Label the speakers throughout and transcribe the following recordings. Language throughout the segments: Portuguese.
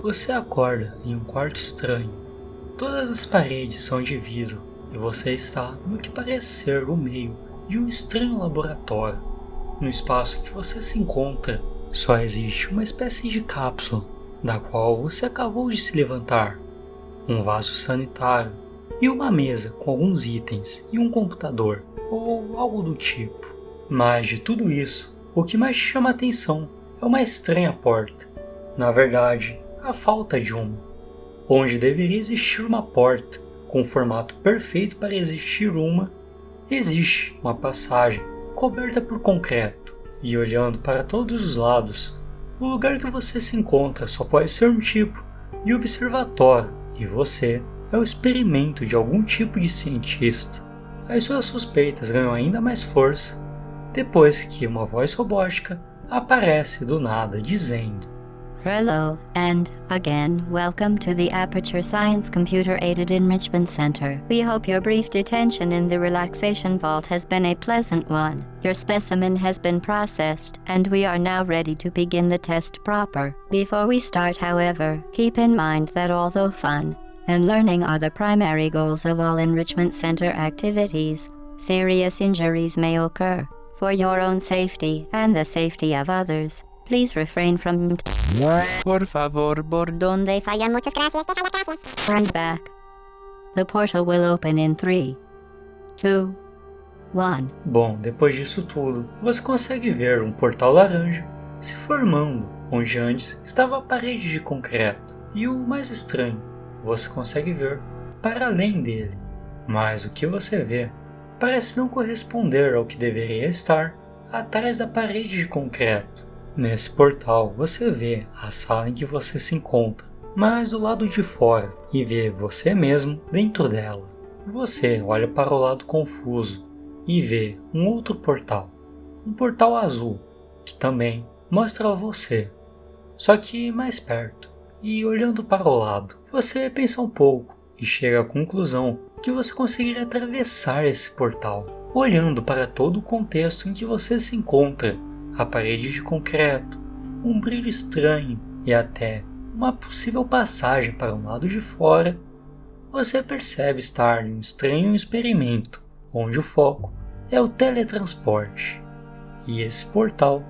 Speaker 1: Você acorda em um quarto estranho. Todas as paredes são de vidro e você está no que parece ser o meio de um estranho laboratório. No espaço que você se encontra, só existe uma espécie de cápsula, da qual você acabou de se levantar, um vaso sanitário e uma mesa com alguns itens e um computador, ou algo do tipo. Mas de tudo isso, o que mais te chama a atenção é uma estranha porta. Na verdade, a falta de uma. Onde deveria existir uma porta com o formato perfeito para existir uma, existe uma passagem coberta por concreto. E olhando para todos os lados, o lugar que você se encontra só pode ser um tipo de observatório, e você é o experimento de algum tipo de cientista. As suas suspeitas ganham ainda mais força depois que uma voz robótica aparece do nada dizendo:
Speaker 2: Hello, and again, welcome to the Aperture Science Computer Aided Enrichment Center. We hope your brief detention in the relaxation vault has been a pleasant one. Your specimen has been processed, and we are now ready to begin the test proper. Before we start, however, keep in mind that although fun and learning are the primary goals of all enrichment center activities, serious injuries may occur. For your own safety and the safety of others, please refrain from
Speaker 3: Por favor, por
Speaker 2: donde fallan. Muchas gracias. Turn back. The portal will open in 3, 2, 1.
Speaker 1: Bom, depois disso tudo, você consegue ver um portal laranja se formando, onde antes estava a parede de concreto. E o mais estranho, você consegue ver para além dele. Mas o que você vê parece não corresponder ao que deveria estar atrás da parede de concreto. Nesse portal você vê a sala em que você se encontra, mas do lado de fora, e vê você mesmo dentro dela. Você olha para o lado confuso e vê um outro portal, um portal azul, que também mostra você, só que mais perto. E olhando para o lado, você pensa um pouco e chega à conclusão que você conseguiria atravessar esse portal, olhando para todo o contexto em que você se encontra. A parede de concreto, um brilho estranho e até uma possível passagem para um lado de fora, você percebe estar em um estranho experimento, onde o foco é o teletransporte. E esse portal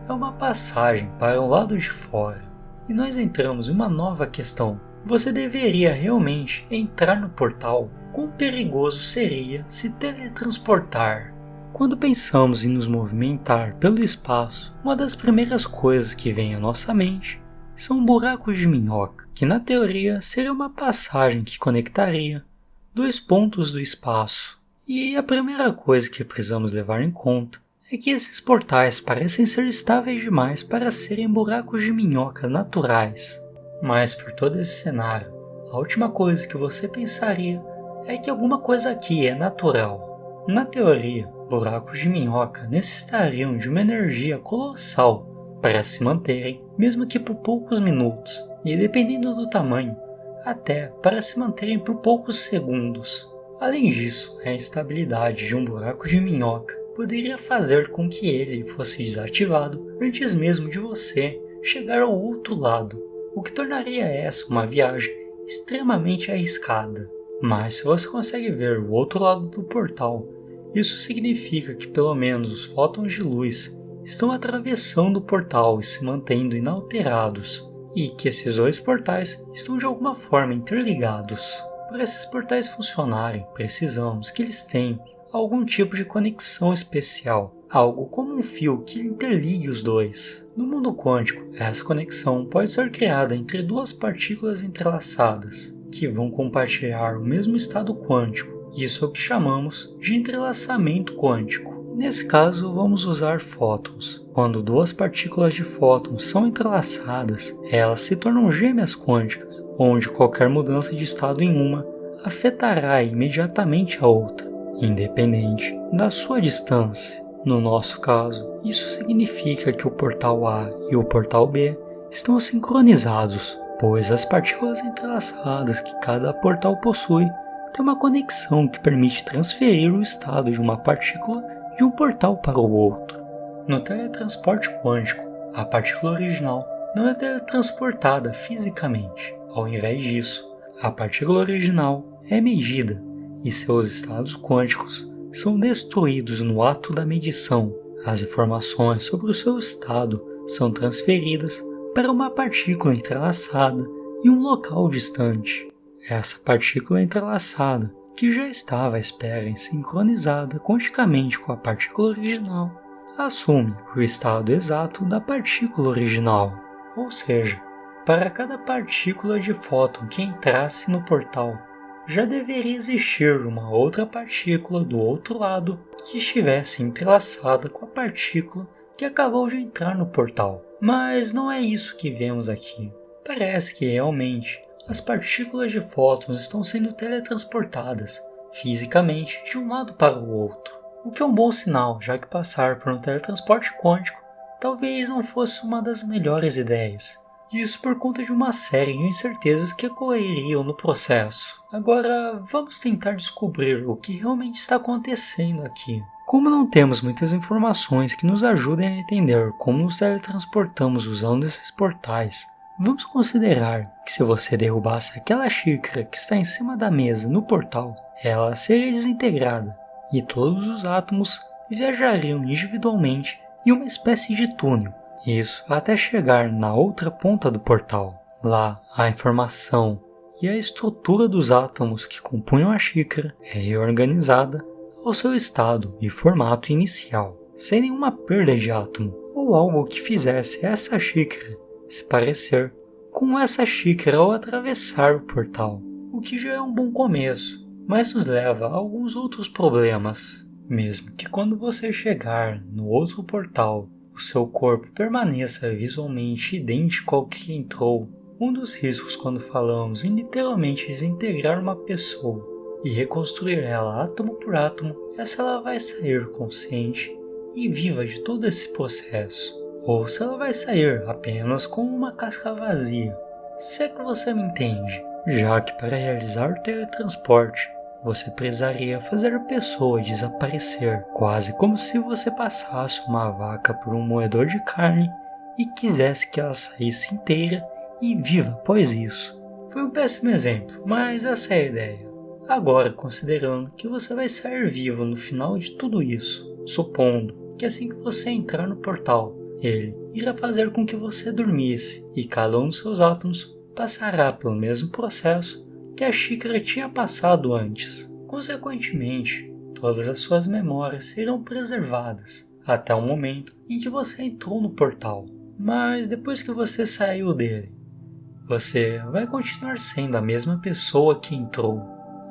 Speaker 1: é uma passagem para o lado de fora. E nós entramos em uma nova questão. Você deveria realmente entrar no portal? Quão perigoso seria se teletransportar? Quando pensamos em nos movimentar pelo espaço, uma das primeiras coisas que vem à nossa mente são buracos de minhoca, que na teoria seria uma passagem que conectaria dois pontos do espaço. E a primeira coisa que precisamos levar em conta é que esses portais parecem ser estáveis demais para serem buracos de minhoca naturais. Mas por todo esse cenário, a última coisa que você pensaria é que alguma coisa aqui é natural. Na teoria, buracos de minhoca necessitariam de uma energia colossal para se manterem, mesmo que por poucos minutos, e dependendo do tamanho, até para se manterem por poucos segundos. Além disso, a instabilidade de um buraco de minhoca poderia fazer com que ele fosse desativado antes mesmo de você chegar ao outro lado, o que tornaria essa uma viagem extremamente arriscada. Mas se você consegue ver o outro lado do portal, isso significa que pelo menos os fótons de luz estão atravessando o portal e se mantendo inalterados, e que esses dois portais estão de alguma forma interligados. Para esses portais funcionarem, precisamos que eles tenham algum tipo de conexão especial, algo como um fio que interligue os dois. No mundo quântico, essa conexão pode ser criada entre duas partículas entrelaçadas, que vão compartilhar o mesmo estado quântico. Isso é o que chamamos de entrelaçamento quântico. Nesse caso, vamos usar fótons. Quando duas partículas de fótons são entrelaçadas, elas se tornam gêmeas quânticas, onde qualquer mudança de estado em uma afetará imediatamente a outra, independente da sua distância. No nosso caso, isso significa que o portal A e o portal B estão sincronizados, pois as partículas entrelaçadas que cada portal possui têm uma conexão que permite transferir o estado de uma partícula de um portal para o outro. No teletransporte quântico, a partícula original não é teletransportada fisicamente. Ao invés disso, a partícula original é medida e seus estados quânticos são destruídos no ato da medição. As informações sobre o seu estado são transferidas para uma partícula entrelaçada em um local distante. Essa partícula entrelaçada, que já estava à espera e sincronizada quanticamente com a partícula original, assume o estado exato da partícula original. Ou seja, para cada partícula de fóton que entrasse no portal, já deveria existir uma outra partícula do outro lado que estivesse entrelaçada com a partícula que acabou de entrar no portal. Mas não é isso que vemos aqui. Parece que realmente as partículas de fótons estão sendo teletransportadas fisicamente de um lado para o outro, o que é um bom sinal, já que passar por um teletransporte quântico talvez não fosse uma das melhores ideias. Isso por conta de uma série de incertezas que ocorreriam no processo. Agora, vamos tentar descobrir o que realmente está acontecendo aqui. Como não temos muitas informações que nos ajudem a entender como nos teletransportamos usando esses portais, vamos considerar que se você derrubasse aquela xícara que está em cima da mesa no portal, ela seria desintegrada e todos os átomos viajariam individualmente em uma espécie de túnel. Isso até chegar na outra ponta do portal. Lá, a informação e a estrutura dos átomos que compunham a xícara é reorganizada ao seu estado e formato inicial, sem nenhuma perda de átomo ou algo que fizesse essa xícara se parecer com essa xícara ao atravessar o portal, o que já é um bom começo, mas nos leva a alguns outros problemas. Mesmo que quando você chegar no outro portal, o seu corpo permaneça visualmente idêntico ao que entrou, um dos riscos quando falamos em literalmente desintegrar uma pessoa e reconstruir ela átomo por átomo é se ela vai sair consciente e viva de todo esse processo, ou se ela vai sair apenas com uma casca vazia, se é que você me entende, já que para realizar o teletransporte você precisaria fazer a pessoa desaparecer, quase como se você passasse uma vaca por um moedor de carne e quisesse que ela saísse inteira e viva após isso. Foi um péssimo exemplo, mas essa é a ideia. Agora, considerando que você vai sair vivo no final de tudo isso, supondo que assim que você entrar no portal, ele irá fazer com que você dormisse e cada um dos seus átomos passará pelo mesmo processo que a xícara tinha passado antes. Consequentemente, todas as suas memórias serão preservadas até o momento em que você entrou no portal. Mas depois que você saiu dele, você vai continuar sendo a mesma pessoa que entrou.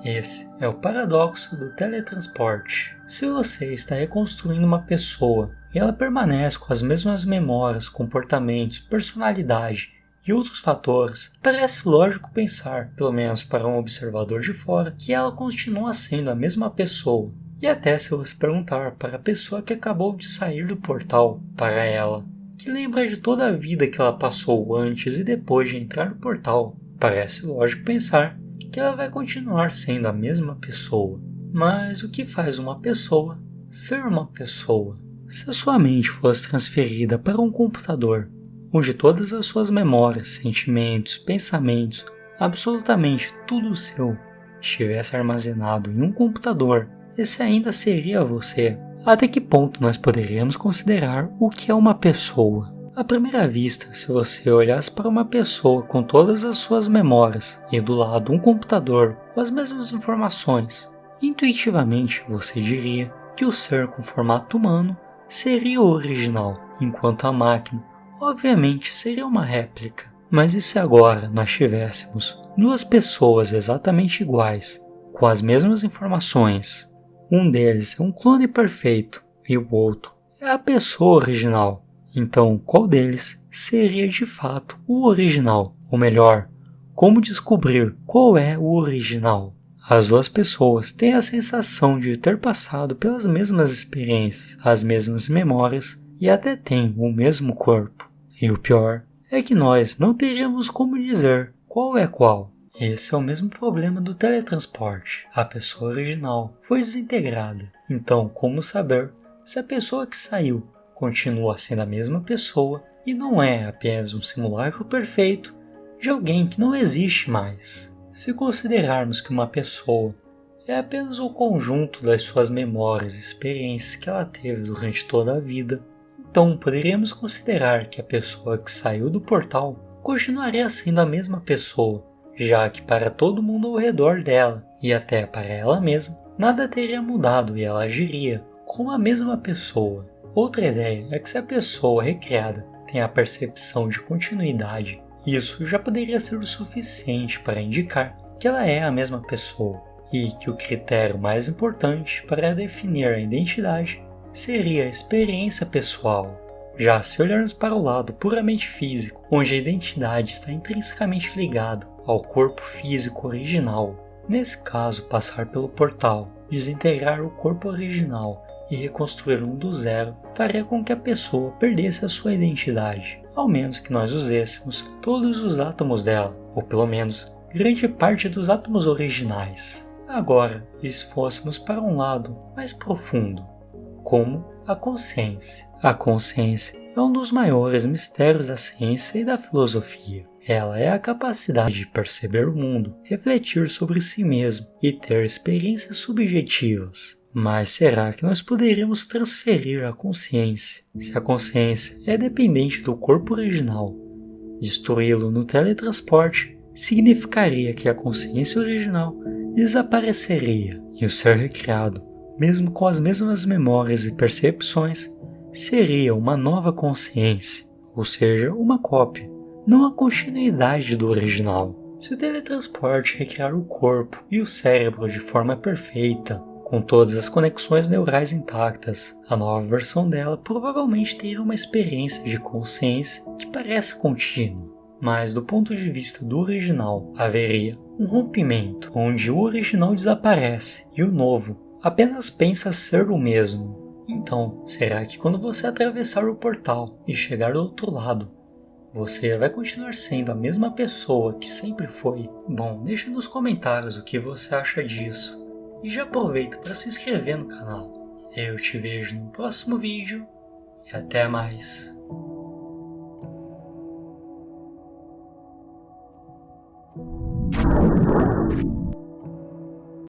Speaker 1: Esse é o paradoxo do teletransporte. Se você está reconstruindo uma pessoa e ela permanece com as mesmas memórias, comportamentos, personalidade e outros fatores, parece lógico pensar, pelo menos para um observador de fora, que ela continua sendo a mesma pessoa. E até se você perguntar para a pessoa que acabou de sair do portal, para ela, que lembra de toda a vida que ela passou antes e depois de entrar no portal, parece lógico pensar que ela vai continuar sendo a mesma pessoa. Mas o que faz uma pessoa ser uma pessoa? Se a sua mente fosse transferida para um computador, onde todas as suas memórias, sentimentos, pensamentos, absolutamente tudo seu, estivesse armazenado em um computador, esse ainda seria você. Até que ponto nós poderíamos considerar o que é uma pessoa? À primeira vista, se você olhasse para uma pessoa com todas as suas memórias e do lado um computador com as mesmas informações, intuitivamente você diria que o ser com formato humano seria o original, enquanto a máquina obviamente seria uma réplica. Mas e se agora nós tivéssemos duas pessoas exatamente iguais, com as mesmas informações? Um deles é um clone perfeito e o outro é a pessoa original. Então, qual deles seria de fato o original? Ou melhor, como descobrir qual é o original? As duas pessoas têm a sensação de ter passado pelas mesmas experiências, as mesmas memórias e até têm o mesmo corpo. E o pior é que nós não teríamos como dizer qual é qual. Esse é o mesmo problema do teletransporte. A pessoa original foi desintegrada. Então, como saber se a pessoa que saiu continua sendo a mesma pessoa e não é apenas um simulacro perfeito de alguém que não existe mais. Se considerarmos que uma pessoa é apenas o conjunto das suas memórias e experiências que ela teve durante toda a vida, então poderíamos considerar que a pessoa que saiu do portal continuaria sendo a mesma pessoa, já que para todo mundo ao redor dela, e até para ela mesma, nada teria mudado e ela agiria como a mesma pessoa. Outra ideia é que se a pessoa recriada tem a percepção de continuidade, isso já poderia ser o suficiente para indicar que ela é a mesma pessoa, e que o critério mais importante para definir a identidade seria a experiência pessoal. Já se olharmos para o lado puramente físico, onde a identidade está intrinsecamente ligada ao corpo físico original, nesse caso passar pelo portal, desintegrar o corpo original e reconstruir um do zero faria com que a pessoa perdesse a sua identidade, ao menos que nós usássemos todos os átomos dela, ou pelo menos grande parte dos átomos originais. Agora, e se fôssemos para um lado mais profundo, como a consciência. A consciência é um dos maiores mistérios da ciência e da filosofia. Ela é a capacidade de perceber o mundo, refletir sobre si mesmo e ter experiências subjetivas. Mas será que nós poderíamos transferir a consciência, se a consciência é dependente do corpo original? Destruí-lo no teletransporte significaria que a consciência original desapareceria e o ser recriado, mesmo com as mesmas memórias e percepções, seria uma nova consciência, ou seja, uma cópia, não a continuidade do original. Se o teletransporte recriar o corpo e o cérebro de forma perfeita, com todas as conexões neurais intactas, a nova versão dela provavelmente teria uma experiência de consciência que parece contínua. Mas do ponto de vista do original, haveria um rompimento, onde o original desaparece e o novo apenas pensa ser o mesmo. Então, será que quando você atravessar o portal e chegar do outro lado, você vai continuar sendo a mesma pessoa que sempre foi? Bom, deixe nos comentários o que você acha disso. E já aproveita para se inscrever no canal. Eu te vejo no próximo vídeo e até mais.